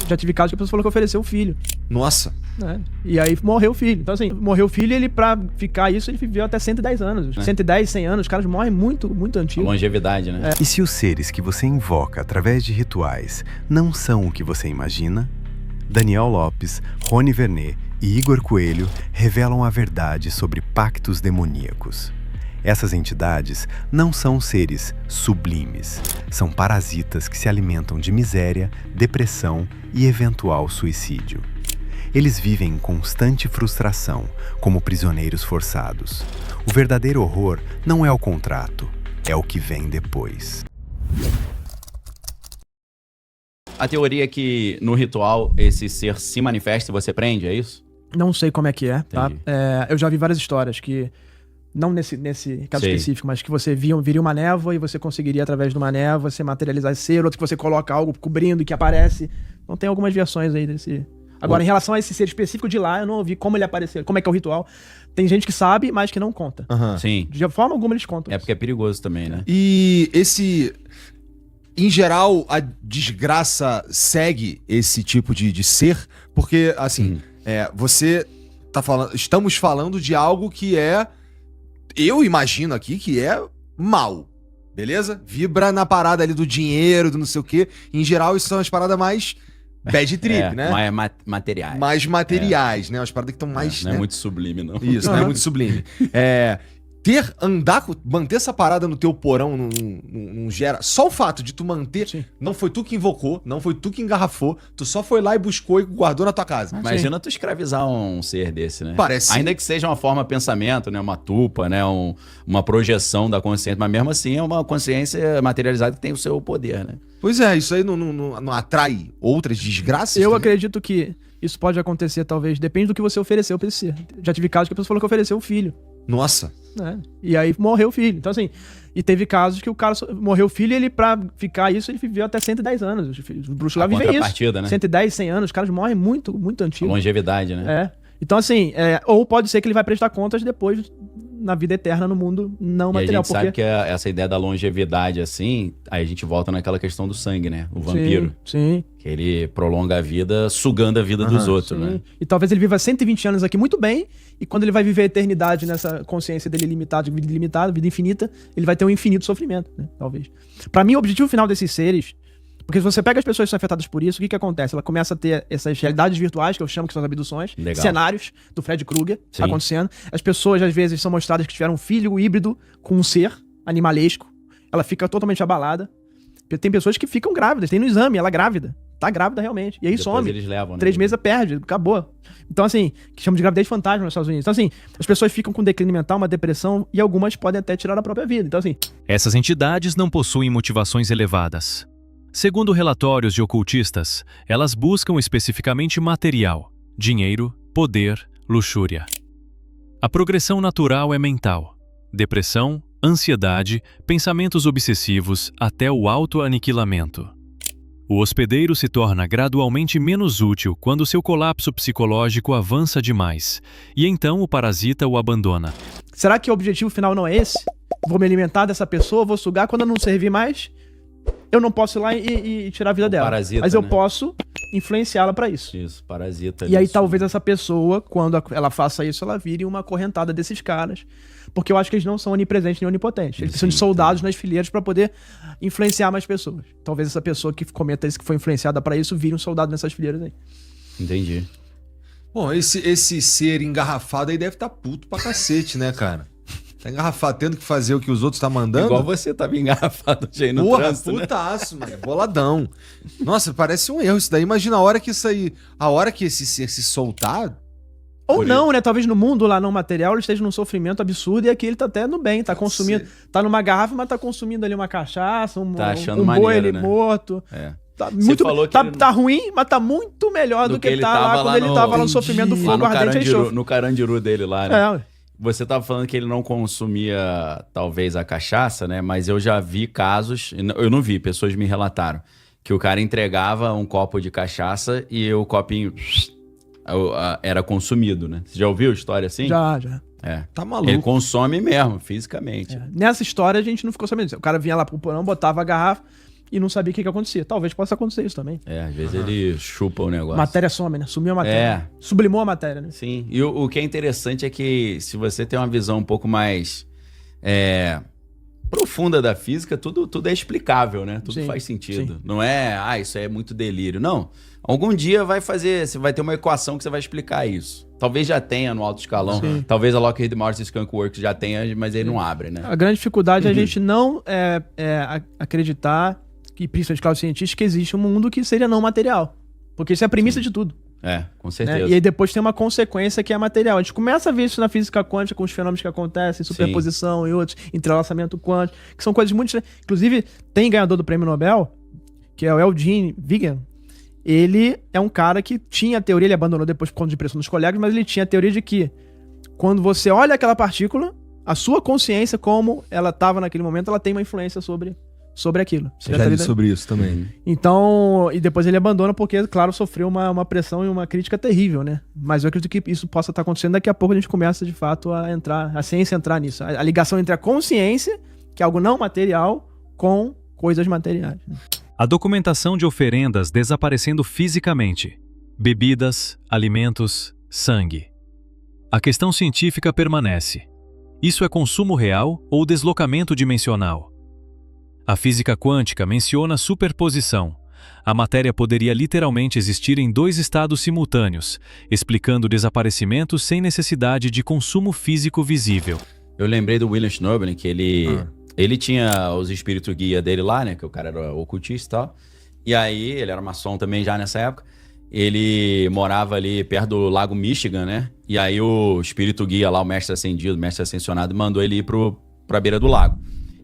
Já tive casos que a pessoa falou que ofereceu o filho. Nossa. Né? E aí morreu o filho. Então assim, morreu o filho e ele, pra ficar isso, ele viveu até 110 anos. 110, 100 anos, os caras morrem muito, muito antigos. A longevidade, né? E se os seres que você invoca através de rituais não são o que você imagina? Daniel Lopes, Rony Vernet e Igor Coelho revelam a verdade sobre pactos demoníacos. Essas entidades não são seres sublimes, são parasitas que se alimentam de miséria, depressão e eventual suicídio. Eles vivem em constante frustração, como prisioneiros forçados. O verdadeiro horror não é o contrato, é o que vem depois. A teoria é que no ritual esse ser se manifesta e você prende, é isso? Não sei como é que é, tá? Entendi. Eu já vi várias histórias que, não nesse caso Sei. específico, mas que você viria uma névoa e você conseguiria, através de uma névoa, você materializar esse ser, outro que você coloca algo cobrindo e que aparece. Então tem algumas versões aí desse... Agora, em relação a esse ser específico de lá, eu não ouvi como ele apareceu, como é que é o ritual. Tem gente que sabe, mas que não conta. Sim. De forma alguma eles contam. É porque é perigoso também, né? E esse... Em geral, a desgraça segue esse tipo de ser, porque, assim, você tá falando... Estamos falando de algo que é... Eu imagino aqui que é mal, beleza? Vibra na parada ali do dinheiro, do não sei o quê. Em geral, isso são as paradas mais bad trip, né? Mais materiais. Mais materiais, né? As paradas que estão mais... Não né? é muito sublime, não. Isso, não é muito sublime. Manter essa parada no teu porão não gera... Só o fato de tu manter... Sim. Não foi tu que invocou, não foi tu que engarrafou, tu só foi lá e buscou e guardou na tua casa. Imagina tu escravizar um ser desse, né? Parece. Ainda que seja uma forma de pensamento, né? Uma tupa, né? Uma projeção da consciência. Mas mesmo assim é uma consciência materializada que tem o seu poder, né? Pois é, isso aí não atrai outras desgraças? Eu também? acredito que isso pode acontecer, talvez, depende do que você ofereceu pra esse ser. Já tive casos que a pessoa falou que ofereceu o filho. Nossa. Né? E aí morreu o filho. Então, assim, e teve casos que o cara morreu o filho e ele, pra ficar isso, ele viveu até 110 anos. Os bruxos lá vivem isso. Contrapartida, né? 110, 100 anos, os caras morrem muito, muito A antigos. longevidade, né? É. Então, assim, ou pode ser que ele vai prestar contas depois na vida eterna no mundo não E a material. gente sabe que essa ideia da longevidade, assim, aí a gente volta naquela questão do sangue, né? O vampiro. Sim. Que ele prolonga a vida sugando a vida dos outros, né? E talvez ele viva 120 anos aqui muito bem, e quando ele vai viver a eternidade nessa consciência dele limitada, de vida ilimitada, vida infinita, ele vai ter um infinito sofrimento, né? Talvez. Pra mim, o objetivo final desses seres... Porque se você pega as pessoas que são afetadas por isso, o que acontece? Ela começa a ter essas realidades virtuais, que eu chamo que são as abduções, Legal. cenários do Fred Krueger Sim. acontecendo. As pessoas, às vezes, são mostradas que tiveram um filho híbrido com um ser animalesco. Ela fica totalmente abalada. Tem pessoas que ficam grávidas, tem no exame, ela é grávida. Tá grávida realmente. E aí Depois some. eles levam, né? 3 meses perde, acabou. Então, assim, que chama de gravidez fantasma nos Estados Unidos. Então, assim, as pessoas ficam com declínio mental, uma depressão, e algumas podem até tirar a própria vida. Então, assim... Essas entidades não possuem motivações elevadas. Segundo relatórios de ocultistas, elas buscam especificamente material, dinheiro, poder, luxúria. A progressão natural é mental. Depressão, ansiedade, pensamentos obsessivos até o autoaniquilamento. O hospedeiro se torna gradualmente menos útil quando seu colapso psicológico avança demais, e então o parasita o abandona. Será que o objetivo final não é esse? Vou me alimentar dessa pessoa, vou sugar, quando eu não servir mais, eu não posso ir lá e tirar a vida dela. Parasita, mas eu né? posso influenciá-la pra isso. Isso, parasita. E aí isso. talvez essa pessoa, quando ela faça isso, ela vire uma correntada desses caras. Porque eu acho que eles não são onipresentes nem onipotentes. Eles precisam de soldados nas fileiras pra poder influenciar mais pessoas. Talvez essa pessoa que cometa isso, que foi influenciada pra isso, vire um soldado nessas fileiras aí. Entendi. Bom, esse ser engarrafado aí deve estar puto pra cacete, né, cara? Tá engarrafado, tendo que fazer o que os outros tá mandando. Igual você tava engarrafado aí no Porra, trânsito, né? putaço, mano. Boladão. Nossa, parece um erro isso daí. Imagina a hora que isso aí... A hora que esse ser se soltar... Ou não, né? Talvez no mundo lá não material ele esteja num sofrimento absurdo e aqui ele tá até no bem, tá consumindo. Tá numa garrafa, mas tá consumindo ali uma cachaça, Tá achando um boi maneiro, ali né? morto. É. Tá, Você muito, falou que tá, ele- tá ruim, mas tá muito melhor do que ele tá lá quando ele tava lá no sofrimento do Lá fogo no ardente e Carandiru, enxofre. no Carandiru dele lá, né? É, ué. Você tava falando que ele não consumia, talvez, a cachaça, né? Mas eu já vi casos, eu não vi, pessoas me relataram, que o cara entregava um copo de cachaça e o copinho era consumido, né? Você já ouviu história assim? Já. É. Tá maluco. Ele consome mesmo, fisicamente. É. Nessa história a gente não ficou sabendo disso. O cara vinha lá pro porão, botava a garrafa, e não sabia o que acontecia. Talvez possa acontecer isso também. Às vezes ele chupa o negócio. Matéria some, né? Sumiu a matéria. Sublimou a matéria, né? Sim, e o que é interessante é que se você tem uma visão um pouco mais profunda da física, tudo é explicável, né? Tudo faz sentido. Sim. Não é, isso aí é muito delírio. Não. Algum dia você vai ter uma equação que você vai explicar isso. Talvez já tenha no alto escalão. Sim. Talvez a Lockheed Martin Skunk Works já tenha, mas ele não abre, né? A grande dificuldade é a gente não acreditar, que principalmente claro, cientistas, que existe um mundo que seria não material. Porque isso é a premissa de tudo. Com certeza. Né? E aí depois tem uma consequência que é material. A gente começa a ver isso na física quântica com os fenômenos que acontecem, superposição e outros, entrelaçamento quântico, que são coisas muito... Inclusive, tem ganhador do prêmio Nobel, que é o Eugene Vigan. Ele é um cara que tinha a teoria, ele abandonou depois por conta de pressão dos colegas, mas ele tinha a teoria de que quando você olha aquela partícula, a sua consciência, como ela estava naquele momento, ela tem uma influência sobre aquilo. Eu já li sobre isso também. Então, e depois ele abandona porque, claro, sofreu uma pressão e uma crítica terrível, né? Mas eu acredito que isso possa estar acontecendo. Daqui a pouco a gente começa, de fato, a ciência entrar nisso. A ligação entre a consciência, que é algo não material, com coisas materiais. A documentação de oferendas desaparecendo fisicamente. Bebidas, alimentos, sangue. A questão científica permanece. Isso é consumo real ou deslocamento dimensional? A física quântica menciona superposição. A matéria poderia literalmente existir em 2 estados simultâneos, explicando desaparecimentos sem necessidade de consumo físico visível. Eu lembrei do William Schnobel, que ele tinha os espíritos guia dele lá, né? Que o cara era ocultista e tal. E aí, ele era maçom também já nessa época. Ele morava ali perto do Lago Michigan, né? E aí o espírito guia lá, o mestre ascendido, o mestre ascensionado, mandou ele ir pra beira do lago.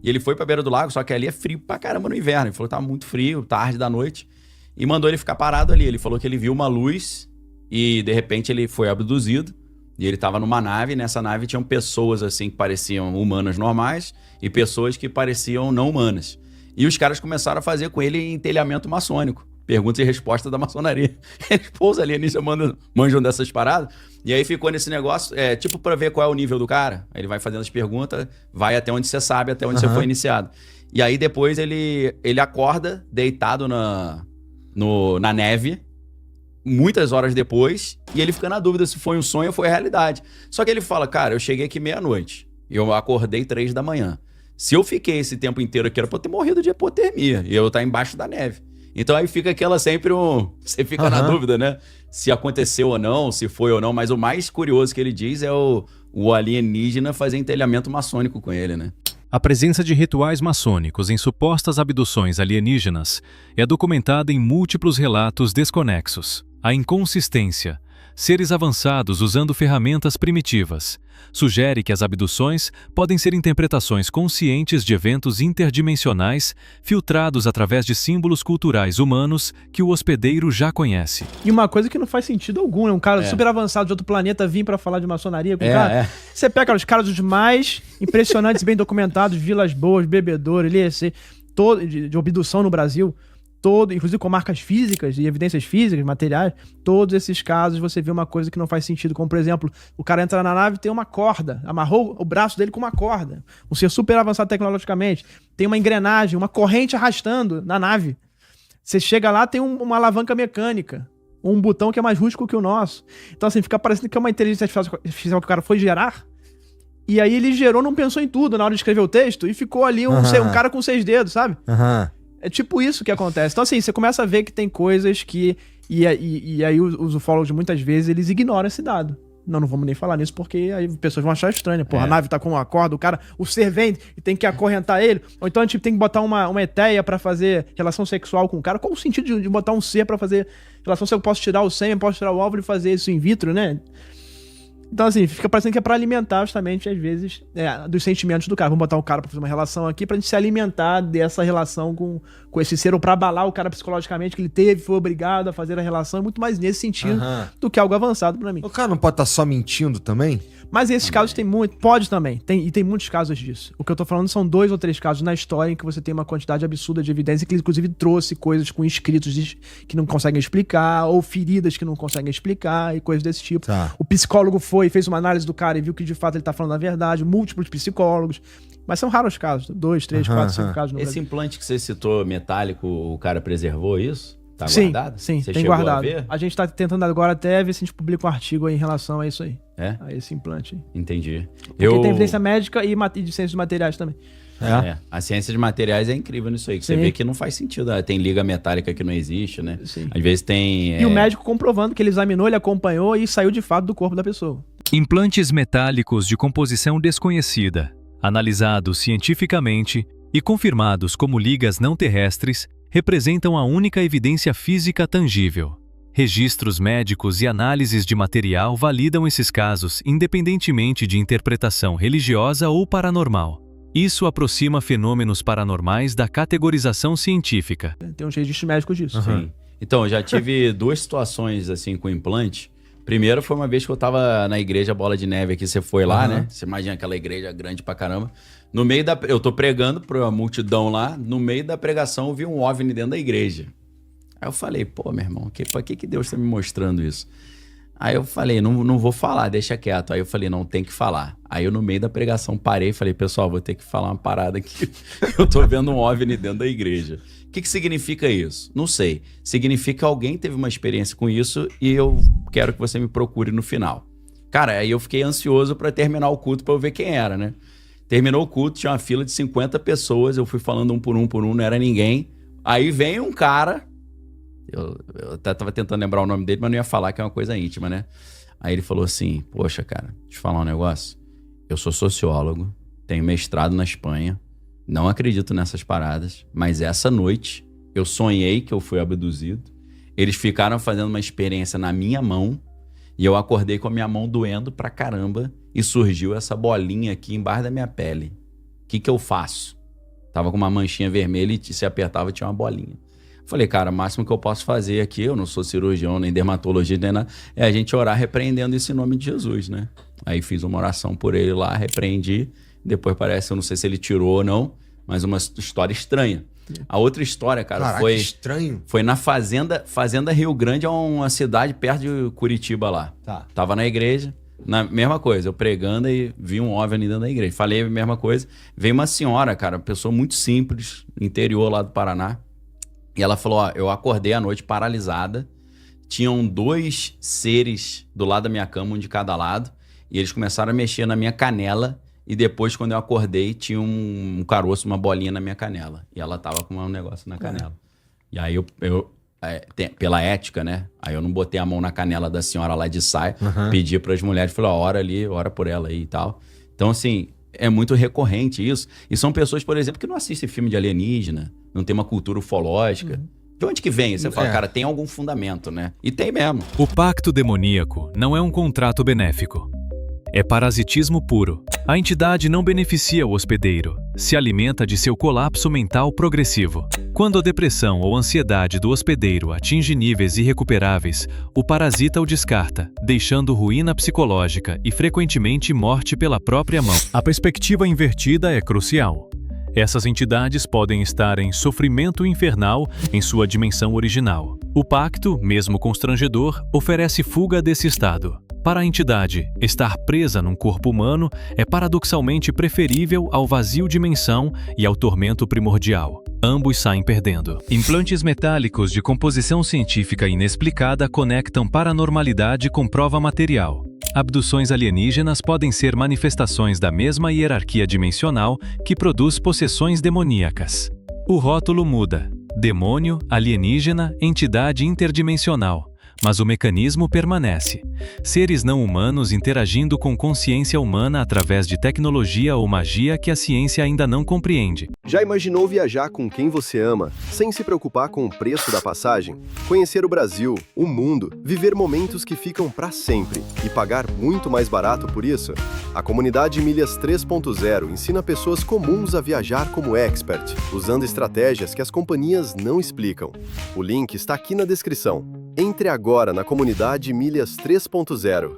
E ele foi pra beira do lago, só que ali é frio pra caramba no inverno. Ele falou que tava muito frio, tarde da noite. E mandou ele ficar parado ali. Ele falou que ele viu uma luz e, de repente, ele foi abduzido. E ele tava numa nave, e nessa nave tinham pessoas, assim, que pareciam humanas normais e pessoas que pareciam não humanas. E os caras começaram a fazer com ele entelhamento maçônico. Perguntas e respostas da maçonaria. Os alienígenas manjam dessas paradas. E aí ficou nesse negócio, tipo pra ver qual é o nível do cara. Aí ele vai fazendo as perguntas, vai até onde você sabe, até onde você foi iniciado. E aí depois ele acorda deitado na neve, muitas horas depois, e ele fica na dúvida se foi um sonho ou foi a realidade. Só que ele fala, cara, eu cheguei aqui meia-noite, eu acordei 3 da manhã. Se eu fiquei esse tempo inteiro aqui, era pra eu ter morrido de hipotermia, e eu estar embaixo da neve. Então aí fica aquela sempre você fica na dúvida, né? Se aconteceu ou não, se foi ou não, mas o mais curioso que ele diz é o alienígena fazer entelhamento maçônico com ele, né? A presença de rituais maçônicos em supostas abduções alienígenas é documentada em múltiplos relatos desconexos. A inconsistência, seres avançados usando ferramentas primitivas, sugere que as abduções podem ser interpretações conscientes de eventos interdimensionais filtrados através de símbolos culturais humanos que o hospedeiro já conhece. E uma coisa que não faz sentido algum, né? Um cara super avançado de outro planeta vir pra falar de maçonaria com o cara. Você pega os caras dos mais impressionantes, bem documentados, Vilas Boas, Bebedouro, LEC, de abdução no Brasil, inclusive com marcas físicas e evidências físicas, materiais, todos esses casos você vê uma coisa que não faz sentido, como por exemplo, o cara entra na nave e tem uma corda, amarrou o braço dele com uma corda, um ser super avançado tecnologicamente, tem uma engrenagem, uma corrente arrastando na nave. Você chega lá, tem uma alavanca mecânica, um botão que é mais rústico que o nosso. Então assim, fica parecendo que é uma inteligência artificial que o cara foi gerar, e aí ele gerou, não pensou em tudo na hora de escrever o texto, e ficou ali um cara com 6 dedos, sabe? É tipo isso que acontece. Então, assim, você começa a ver que tem coisas que... E aí os ufólogos, muitas vezes, eles ignoram esse dado. Não vamos nem falar nisso, porque aí as pessoas vão achar estranho. Porra, a nave tá com uma corda, o ser vem e tem que acorrentar ele. Ou então a gente tem que botar uma eteia pra fazer relação sexual com o cara. Qual o sentido de botar um ser pra fazer relação sexual? Eu posso tirar o sêmen, posso tirar o óvulo e fazer isso in vitro, né? Então, assim, fica parecendo que é pra alimentar justamente, às vezes, dos sentimentos do cara. Vamos botar o cara pra fazer uma relação aqui pra gente se alimentar dessa relação com esse ser, ou pra abalar o cara psicologicamente, que ele foi obrigado a fazer a relação. É muito mais nesse sentido do que algo avançado pra mim. O cara não pode estar só mentindo também? Mas esses casos tem muito... Pode também. Tem muitos casos disso. O que eu tô falando são 2 ou 3 casos na história em que você tem uma quantidade absurda de evidência, que inclusive trouxe coisas com escritos que não conseguem explicar, ou feridas que não conseguem explicar, e coisas desse tipo. O psicólogo fez uma análise do cara e viu que de fato ele tá falando a verdade. Múltiplos psicólogos. Mas são raros os casos. 2, 3, 4, 5 casos no Esse Brasil. implante que você citou, metálico, o cara preservou isso? Tá Sim, guardado? sim, Você tem chegou guardado. a ver? A gente tá tentando agora até ver se a gente publica um artigo aí em relação a isso aí. É? A esse implante aí. Entendi. Porque tem evidência médica e de ciência de materiais também. A ciência de materiais é incrível nisso aí, que você Sim. vê que não faz sentido. Tem liga metálica que não existe, né? Sim. Às vezes tem... E o médico comprovando que ele examinou, ele acompanhou e saiu de fato do corpo da pessoa. Implantes metálicos de composição desconhecida, analisados cientificamente e confirmados como ligas não terrestres, representam a única evidência física tangível. Registros médicos e análises de material validam esses casos independentemente de interpretação religiosa ou paranormal. Isso aproxima fenômenos paranormais da categorização científica. Tem uns registros médicos disso. Sim. Então, eu já tive 2 situações assim com implante. Primeiro foi uma vez que eu tava na igreja Bola de Neve aqui, você foi lá, né? Você imagina aquela igreja grande pra caramba. No meio da... Eu tô pregando pra multidão lá, no meio da pregação eu vi um OVNI dentro da igreja. Aí eu falei, pô, meu irmão, pra que Deus tá me mostrando isso? Aí eu falei, não vou falar, deixa quieto. Aí eu falei, não, tem que falar. Aí eu no meio da pregação parei e falei, pessoal, vou ter que falar uma parada aqui. Eu tô vendo um OVNI dentro da igreja. O que significa isso? Não sei. Significa que alguém teve uma experiência com isso e eu quero que você me procure no final. Cara, aí eu fiquei ansioso pra terminar o culto pra eu ver quem era, né? Terminou o culto, tinha uma fila de 50 pessoas, eu fui falando um por um, não era ninguém. Aí vem um cara... Eu até tava tentando lembrar o nome dele, mas não ia falar que é uma coisa íntima, né? Aí ele falou assim, poxa, cara, deixa eu falar um negócio. Eu sou sociólogo, tenho mestrado na Espanha, não acredito nessas paradas, mas essa noite eu sonhei que eu fui abduzido. Eles ficaram fazendo uma experiência na minha mão e eu acordei com a minha mão doendo pra caramba e surgiu essa bolinha aqui embaixo da minha pele. O que eu faço? Tava com uma manchinha vermelha e se apertava tinha uma bolinha. Falei, cara, o máximo que eu posso fazer aqui, eu não sou cirurgião, nem dermatologista, nem nada, é a gente orar repreendendo isso em nome de Jesus, né? Aí fiz uma oração por ele lá, repreendi. Depois parece, eu não sei se ele tirou ou não, mas uma história estranha. A outra história, cara, Caraca, foi... estranho. Foi na Fazenda Rio Grande, é uma cidade perto de Curitiba lá. Tá. Tava na igreja, na mesma coisa, eu pregando e vi um OVNI dentro da igreja. Falei a mesma coisa. Veio uma senhora, cara, pessoa muito simples, interior lá do Paraná. E ela falou, ó, eu acordei à noite paralisada, tinham 2 seres do lado da minha cama, um de cada lado, e eles começaram a mexer na minha canela, e depois, quando eu acordei, tinha um caroço, uma bolinha na minha canela. E ela tava com um negócio na canela. E aí pela ética, né? Aí eu não botei a mão na canela da senhora lá de saia, pedi para as mulheres, falei, ó, ora ali, ora por ela aí e tal. Então, assim, é muito recorrente isso. E são pessoas, por exemplo, que não assistem filme de alienígena, não tem uma cultura ufológica. De onde que vem? Você fala, cara, tem algum fundamento, né? E tem mesmo. O pacto demoníaco não é um contrato benéfico. É parasitismo puro. A entidade não beneficia o hospedeiro, se alimenta de seu colapso mental progressivo. Quando a depressão ou ansiedade do hospedeiro atinge níveis irrecuperáveis, o parasita o descarta, deixando ruína psicológica e frequentemente morte pela própria mão. A perspectiva invertida é crucial. Essas entidades podem estar em sofrimento infernal em sua dimensão original. O pacto, mesmo constrangedor, oferece fuga desse estado. Para a entidade, estar presa num corpo humano é paradoxalmente preferível ao vazio dimensão e ao tormento primordial. Ambos saem perdendo. Implantes metálicos de composição científica inexplicada conectam paranormalidade com prova material. Abduções alienígenas podem ser manifestações da mesma hierarquia dimensional que produz possessões demoníacas. O rótulo muda: demônio, alienígena, entidade interdimensional. Mas o mecanismo permanece. Seres não humanos interagindo com consciência humana através de tecnologia ou magia que a ciência ainda não compreende. Já imaginou viajar com quem você ama, sem se preocupar com o preço da passagem? Conhecer o Brasil, o mundo, viver momentos que ficam para sempre e pagar muito mais barato por isso? A comunidade Milhas 3.0 ensina pessoas comuns a viajar como expert, usando estratégias que as companhias não explicam. O link está aqui na descrição. Entre agora na comunidade Milhas 3.0.